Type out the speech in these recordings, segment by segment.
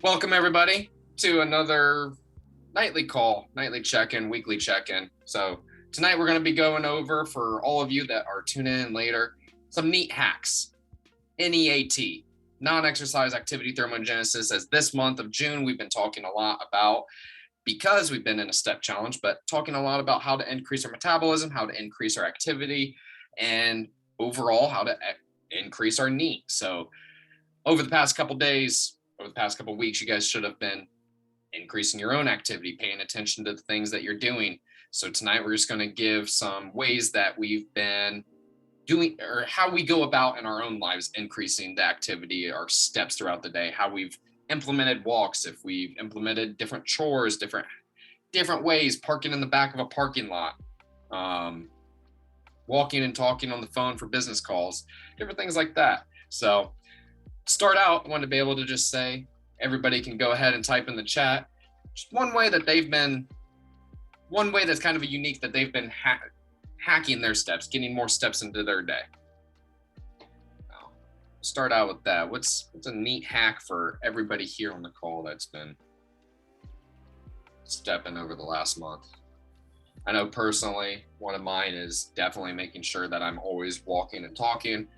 Welcome everybody to another nightly call, nightly check-in, weekly check-in. So tonight we're going to be going over, for all of you that are tuning in later, some neat hacks. N.E.A.T, non-exercise activity thermogenesis, as this month of June we've been talking a lot about, because we've been in a step challenge, but talking a lot about how to increase our metabolism, how to increase our activity, and overall how to increase our NEAT. So over the past couple days, over the past couple weeks, you guys should have been increasing your own activity, paying attention to the things that you're doing. So tonight we're just going to give some ways that we've been doing, or how we go about in our own lives increasing the activity, our steps throughout the day, how we've implemented walks, if we've implemented different chores, different ways, parking in the back of a parking lot, walking and talking on the phone for business calls, different things like that. So start out, I want to be able to just say, everybody can go ahead and type in the chat just one way that's kind of a unique, that they've been hacking their steps, getting more steps into their day. Now, start out with that. What's a neat hack for everybody here on the call that's been stepping over the last month? I know personally, one of mine is definitely making sure that I'm always walking and talking.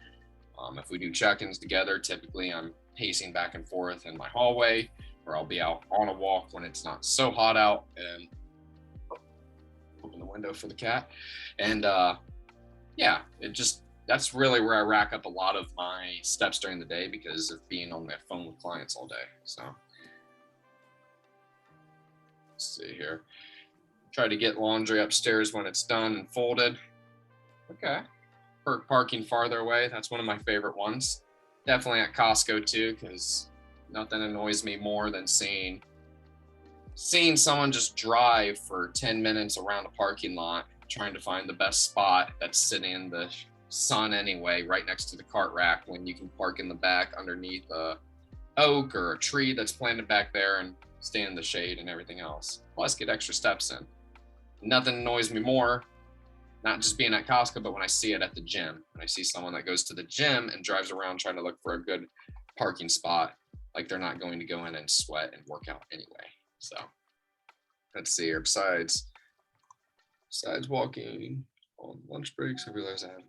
If we do check-ins together, typically I'm pacing back and forth in my hallway, or I'll be out on a walk when it's not so hot out, and open the window for the cat. And yeah, that's really where I rack up a lot of my steps during the day, because of being on my phone with clients all day. So let's see here. Try to get laundry upstairs when it's done and folded. Okay. Parking farther away, that's one of my favorite ones. Definitely at Costco too, because nothing annoys me more than seeing someone just drive for 10 minutes around a parking lot trying to find the best spot that's sitting in the sun anyway, right next to the cart rack, when you can park in the back underneath a oak or a tree that's planted back there and stay in the shade and everything else, plus get extra steps in. Nothing annoys me more, not just being at Costco, but when I see it at the gym. When I see someone that goes to the gym and drives around trying to look for a good parking spot, like they're not going to go in and sweat and work out anyway. So let's see here. Besides walking on lunch breaks, I realize I have.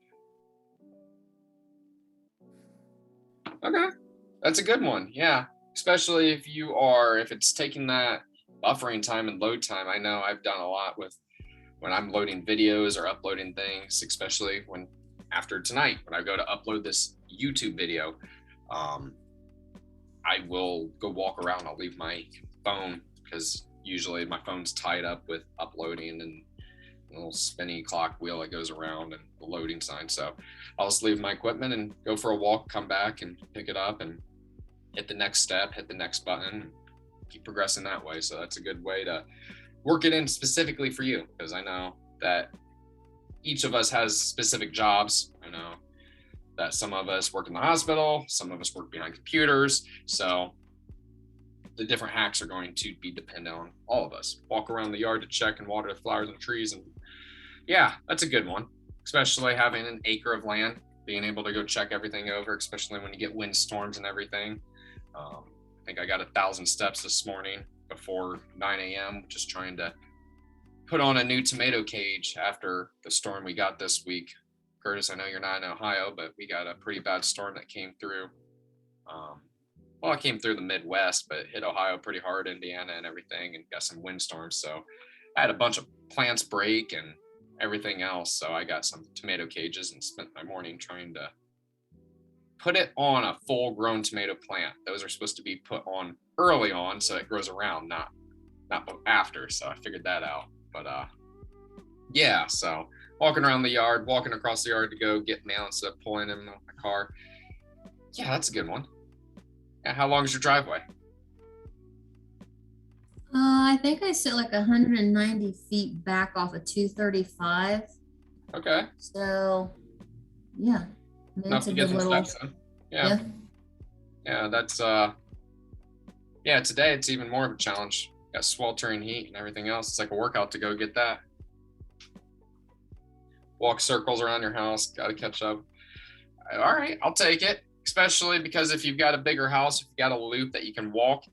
Okay, that's a good one. Yeah, especially if it's taking that buffering time and load time. I know I've done a lot with when I'm loading videos or uploading things, especially when after tonight, when I go to upload this YouTube video, I will go walk around. I'll leave my phone, because usually my phone's tied up with uploading and a little spinny clock wheel that goes around and the loading sign. So I'll just leave my equipment and go for a walk, come back and pick it up and hit the next step, hit the next button, keep progressing that way. So that's a good way to work it in specifically for you, because I know that each of us has specific jobs. I know that some of us work in the hospital, some of us work behind computers. So the different hacks are going to be dependent on all of us. Walk around the yard to check and water the flowers and trees. And yeah, that's a good one, especially having an acre of land, being able to go check everything over, especially when you get windstorms and everything. I think I got 1,000 steps this morning before 9 a.m. just trying to put on a new tomato cage after the storm we got this week. Curtis, I know you're not in Ohio, but we got a pretty bad storm that came through. Well, it came through the Midwest, but it hit Ohio pretty hard, Indiana and everything, and got some windstorms. So I had a bunch of plants break and everything else. So I got some tomato cages and spent my morning trying to put it on a full grown tomato plant. Those are supposed to be put on early on so it grows around, not after. So I figured that out. But yeah, so walking around the yard, walking across the yard to go get mail instead of pulling in my car. Yeah, that's a good one. Yeah, how long is your driveway? I think I sit like 190 feet back off of 235. Okay. So, yeah. Enough to get some steps in. Yeah. Yeah, that's yeah, today it's even more of a challenge. Got sweltering heat and everything else. It's like a workout to go get that. Walk circles around your house, gotta catch up. All right, I'll take it. Especially because if you've got a bigger house, if you've got a loop that you can walk,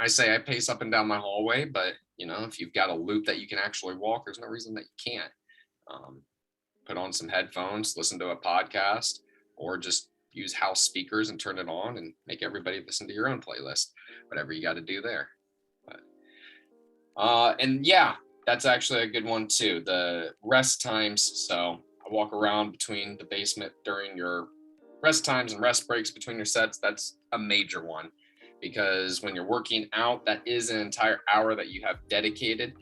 I say I pace up and down my hallway, but if you've got a loop that you can actually walk, there's no reason that you can't. Um, Put on some headphones, listen to a podcast, or just use house speakers and turn it on and make everybody listen to your own playlist, whatever you got to do there. But, and yeah, that's actually a good one too. The rest times. So I walk around between the basement during your rest times and rest breaks between your sets. That's a major one because when you're working out, that is an entire hour that you have dedicated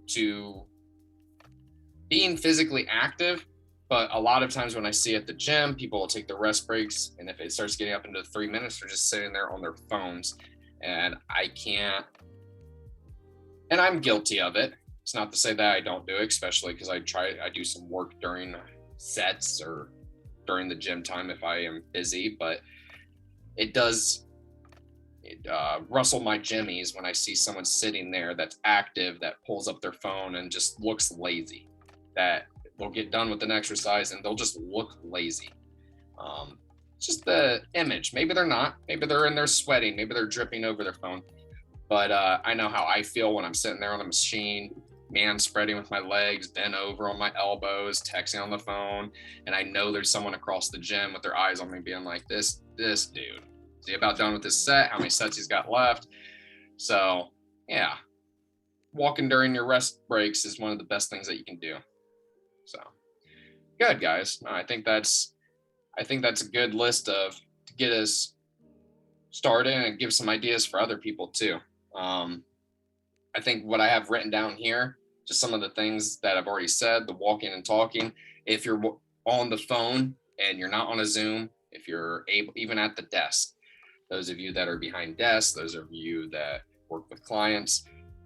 to being physically active. But a lot of times when I see at the gym, people will take their rest breaks. And if it starts getting up into 3 minutes, they're just sitting there on their phones. And I can't, and I'm guilty of it. It's not to say that I don't do it, especially because I do some work during sets or during the gym time if I am busy, but it does rustle my jimmies when I see someone sitting there that's active, that pulls up their phone and just looks lazy, that they'll get done with an exercise and they'll just look lazy. Just the image. Maybe they're not. Maybe they're in there sweating. Maybe they're dripping over their phone. But I know how I feel when I'm sitting there on the machine, man spreading with my legs, bent over on my elbows, texting on the phone. And I know there's someone across the gym with their eyes on me being like, this dude, is he about done with his set? How many sets he's got left? So yeah, walking during your rest breaks is one of the best things that you can do. So good, guys. I think that's a good list to get us started and give some ideas for other people too. I think what I have written down here, just some of the things that I've already said, the walking and talking. If you're on the phone and you're not on a Zoom, if you're able, even at the desk, those of you that are behind desks, those of you that work with clients,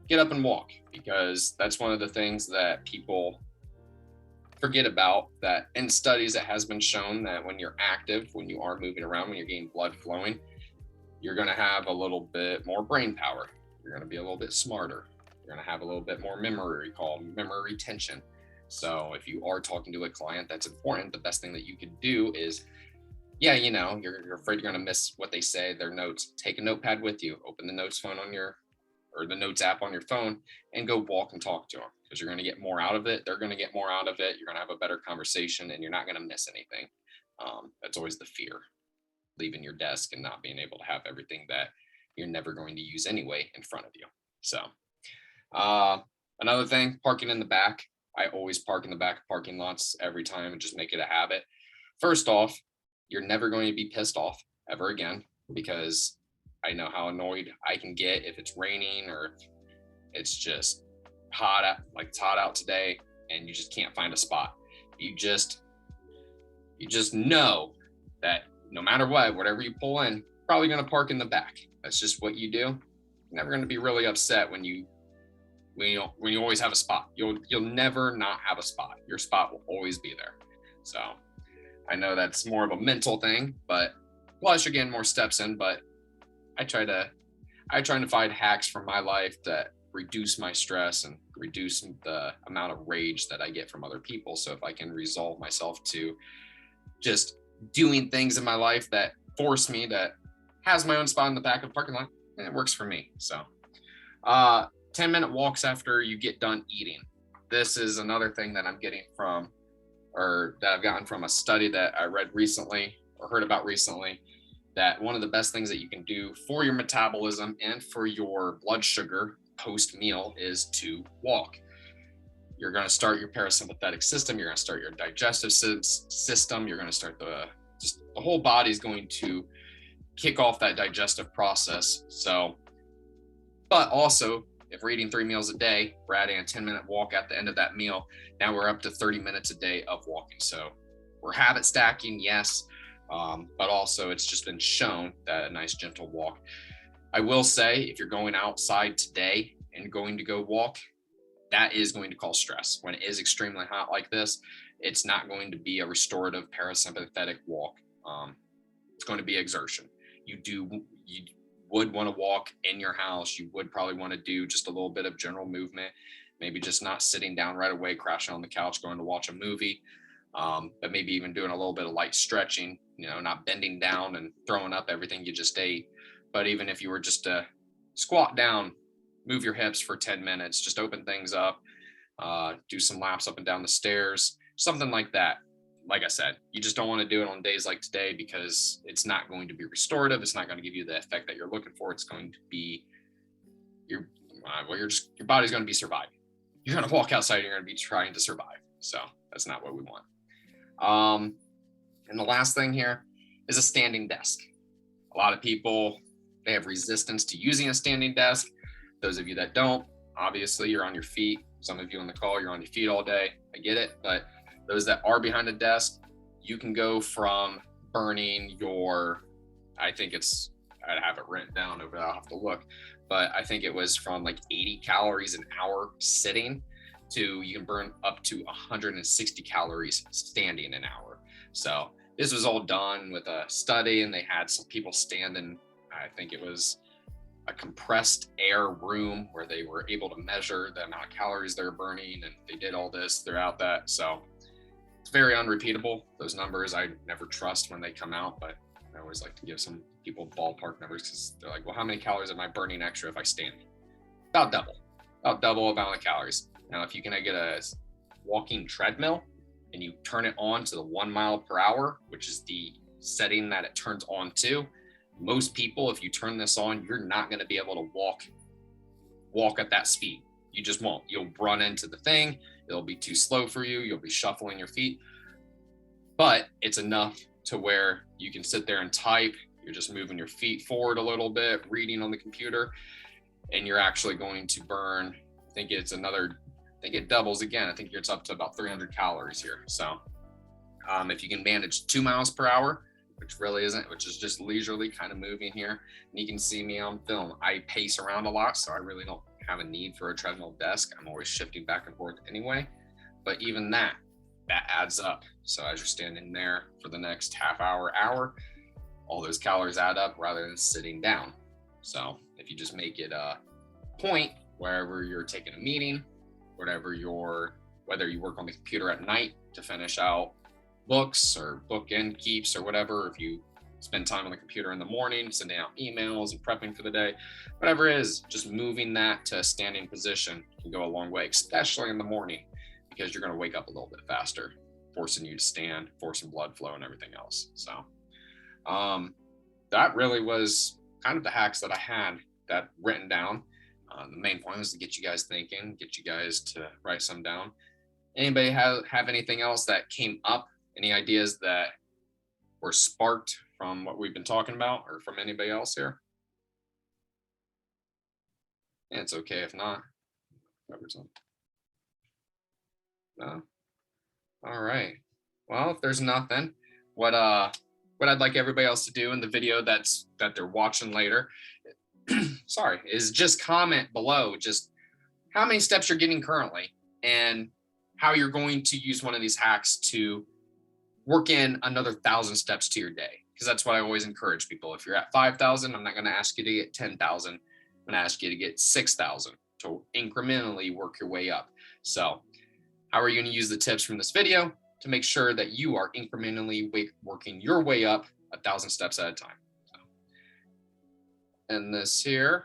get up and walk, because that's one of the things that people forget about, that in studies it has been shown that when you're active, when you are moving around, when you're getting blood flowing, you're going to have a little bit more brain power. You're going to be a little bit smarter. You're going to have a little bit more memory recall, memory retention. So if you are talking to a client that's important, the best thing that you could do is, you're afraid you're going to miss what they say, their notes. Take a notepad with you, open the notes phone or the notes app on your phone, and go walk and talk to them, because you're going to get more out of it. They're going to get more out of it. You're going to have a better conversation, and you're not going to miss anything. That's always the fear, leaving your desk and not being able to have everything that you're never going to use anyway in front of you. So another thing, parking in the back. I always park in the back of parking lots every time and just make it a habit. First off, you're never going to be pissed off ever again, because I know how annoyed I can get if it's raining or it's just hot out, like it's hot out today and you just can't find a spot. You just know that no matter what, whatever you pull in, probably going to park in the back. That's just what you do. You're never going to be really upset when you always have a spot. You'll never not have a spot. Your spot will always be there. So I know that's more of a mental thing, but plus you're getting more steps in. But I try to find hacks from my life that reduce my stress and reduce the amount of rage that I get from other people. So if I can resolve myself to just doing things in my life that force me, that has my own spot in the back of the parking lot, it works for me. So 10-minute walks after you get done eating. This is another thing that I'm getting from, or that I've gotten from a study that I read recently or heard about recently, that one of the best things that you can do for your metabolism and for your blood sugar post-meal is to walk. You're going to start your parasympathetic system. You're going to start your digestive system. You're going to start the whole body's going to kick off that digestive process. So, but also, if we're eating 3 meals a day, we're adding a 10-minute walk at the end of that meal. Now we're up to 30 minutes a day of walking. So we're habit stacking, yes, but also it's just been shown that a nice gentle walk. I will say, if you're going outside today and going to go walk, that is going to cause stress. When it is extremely hot like this, it's not going to be a restorative parasympathetic walk. It's going to be exertion. You would want to walk in your house. You would probably want to do just a little bit of general movement, maybe just not sitting down right away, crashing on the couch, going to watch a movie, but maybe even doing a little bit of light stretching, not bending down and throwing up everything you just ate. But even if you were just to squat down, move your hips for 10 minutes, just open things up, do some laps up and down the stairs, something like that. Like I said, you just don't want to do it on days like today because it's not going to be restorative. It's not going to give you the effect that you're looking for. It's going to be your body's going to be surviving. You're going to walk outside, you're going to be trying to survive. So that's not what we want. And the last thing here is a standing desk. A lot of people, they have resistance to using a standing desk. Those of you that don't, obviously you're on your feet. Some of you on the call, you're on your feet all day. I get it. But those that are behind a desk, you can go from burning your, I'd have it written down over there, I'll have to look. But I think it was from like 80 calories an hour sitting to you can burn up to 160 calories standing an hour. So this was all done with a study, and they had some people stand in, I think it was a compressed air room where they were able to measure the amount of calories they're burning, and they did all this throughout that. So it's very unrepeatable. Those numbers I never trust when they come out, but I always like to give some people ballpark numbers because they're like, well, how many calories am I burning extra if I stand? About double amount of calories. Now, if you can get a walking treadmill and you turn it on to the 1 mile per hour, which is the setting that it turns on to, most people, if you turn this on, you're not going to be able to walk at that speed. You just won't. You'll run into the thing. It'll be too slow for you. You'll be shuffling your feet. But it's enough to where you can sit there and type. You're just moving your feet forward a little bit, reading on the computer, and you're actually going to burn, I think it doubles again. I think it's up to about 300 calories here. So if you can manage 2 miles per hour, which really isn't, which is just leisurely kind of moving here. And you can see me on film. I pace around a lot, so I really don't have a need for a treadmill desk. I'm always shifting back and forth anyway. But even that adds up. So as you're standing there for the next half hour, all those calories add up rather than sitting down. So if you just make it a point wherever you're taking a meeting, whether you work on the computer at night to finish out books or bookend keeps or whatever, if you spend time on the computer in the morning, sending out emails and prepping for the day, whatever it is, just moving that to a standing position can go a long way, especially in the morning, because you're going to wake up a little bit faster, forcing you to stand, forcing blood flow and everything else. So that really was kind of the hacks that I had that written down. The main point was to get you guys thinking, get you guys to write some down. Anybody have anything else that came up? Any ideas that were sparked from what we've been talking about or from anybody else here? And it's okay if not. No. All right. Well, if there's nothing, what I'd like everybody else to do in the video that they're watching later, is just comment below just how many steps you're getting currently and how you're going to use one of these hacks to work in another 1,000 steps to your day. Because that's what I always encourage people. If you're at 5,000, I'm not going to ask you to get 10,000. I'm going to ask you to get 6,000 to incrementally work your way up. So how are you going to use the tips from this video to make sure that you are incrementally working your way up 1,000 steps at a time? So, end this here.